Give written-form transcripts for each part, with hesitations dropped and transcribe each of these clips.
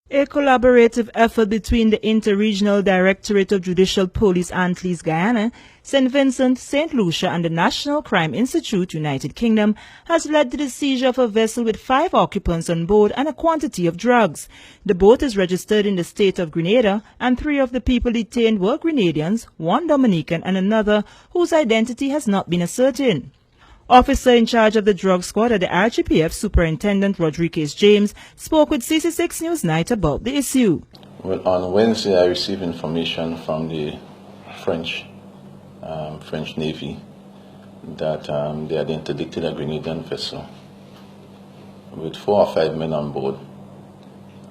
A collaborative effort between the Interregional Directorate of Judicial Police Antilles Guyana, St. Vincent, St. Lucia and the National Crime Institute, United Kingdom, has led to the seizure of a vessel with 5 occupants on board and a quantity of drugs. The boat is registered in the state of Grenada, and 3 of the people detained were Grenadians, 1 Dominican and another whose identity has not been ascertained. Officer in charge of the drug squad at the RGPF, Superintendent Rodriguez James, spoke with CC6 News Night about the issue. Well, on Wednesday, I received information from the French Navy that they had interdicted a Grenadian vessel with 4 or 5 men on board,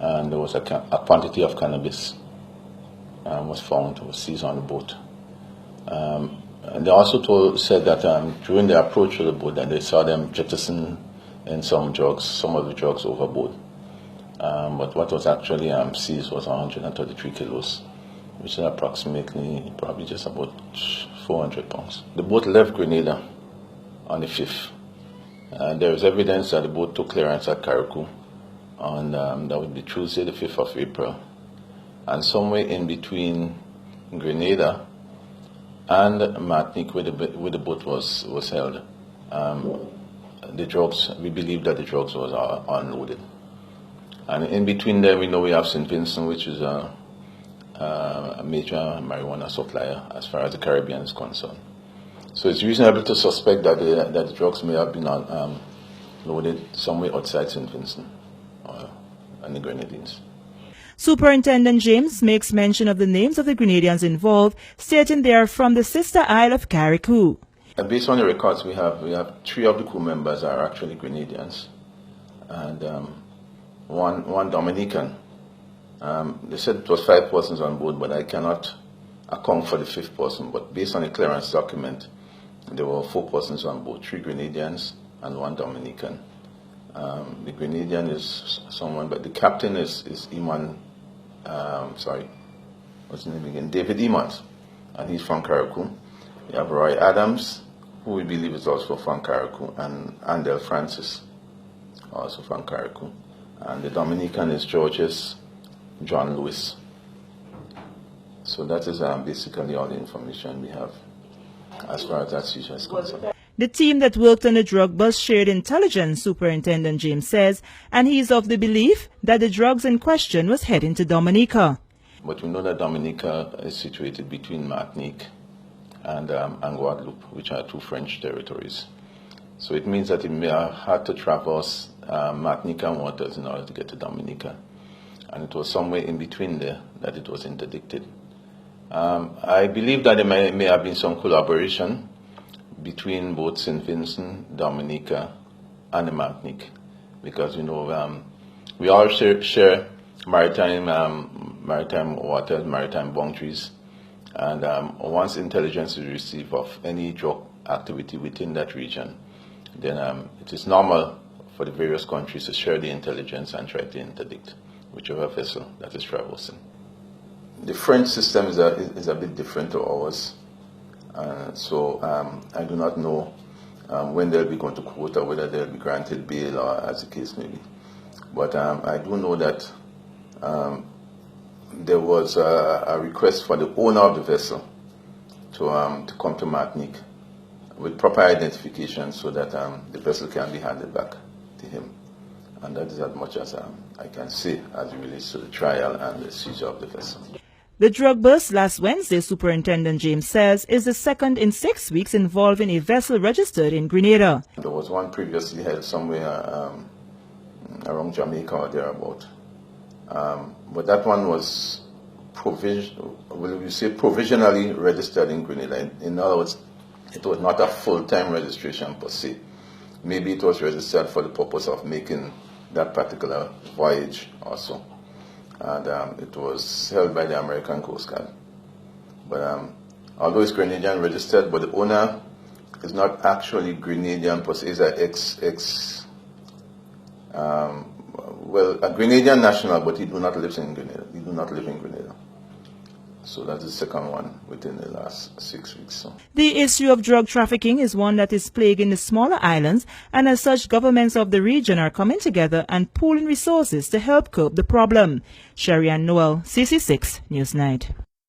and there was a quantity of cannabis was found, was seized on the boat. And they also said that during the approach to the boat that they saw them jettison in some of the drugs overboard. But what was actually seized was 133 kilos, which is approximately probably just about 400 pounds. The boat left Grenada on the 5th. There is evidence that the boat took clearance at Carriacou on that would be Tuesday, the 5th of April. And somewhere in between Grenada and Martinique, where the boat was held, the drugs, we believe that the drugs was unloaded. And in between there, we know we have St. Vincent, which is a major marijuana supplier as far as the Caribbean is concerned. So it's reasonable to suspect that the drugs may have been loaded somewhere outside St. Vincent and the Grenadines. Superintendent James makes mention of the names of the Grenadians involved, stating they are from the sister isle of Carriacou. Based on the records we have 3 of the crew members are actually Grenadians, and one Dominican. They said it was 5 persons on board, but I cannot account for the 5th person. But based on the clearance document, there were 4 persons on board, 3 Grenadians and 1 Dominican. The Grenadian is someone, but the captain is Iman. What's his name again? David Emons, and he's from Carriacou. We have Roy Adams, who we believe is also from Carriacou, and Andel Francis, also from Carriacou. And the Dominican is Georges John Lewis. So that is basically all the information we have as far as that seizure is concerned. The team that worked on the drug bust shared intelligence, Superintendent James says, and he is of the belief that the drugs in question was heading to Dominica. But we know that Dominica is situated between Martinique and Guadeloupe, which are 2 French territories. So it means that it may have had to traverse Martinican waters in order to get to Dominica. And it was somewhere in between there that it was interdicted. I believe that there may have been some collaboration between both St. Vincent, Dominica, and the Martinique, because we all share maritime waters, maritime boundaries, and once intelligence is received of any drug activity within that region, then it is normal for the various countries to share the intelligence and try to interdict whichever vessel that is traversing. The French system is a bit different to ours. So I do not know when they'll be going to court or whether they'll be granted bail or as the case may be. But I do know that there was a request for the owner of the vessel to come to Martinique with proper identification so that the vessel can be handed back to him. And that is as much as I can say as it relates to the trial and the seizure of the vessel. The drug bust last Wednesday, Superintendent James says, is the second in 6 weeks involving a vessel registered in Grenada. There was one previously held somewhere around Jamaica or thereabout. But that one was provisionally registered in Grenada. In other words, it was not a full-time registration per se. Maybe it was registered for the purpose of making that particular voyage also. And it was held by the American Coast Guard. But although it's Grenadian registered, but the owner is not actually Grenadian per se, is a Grenadian national, but he do not live in Grenada. So that's the second one within the last 6 weeks. So. The issue of drug trafficking is one that is plaguing the smaller islands, and as such, governments of the region are coming together and pooling resources to help cope the problem. Sherry Ann Noel, CC6 Newsnight.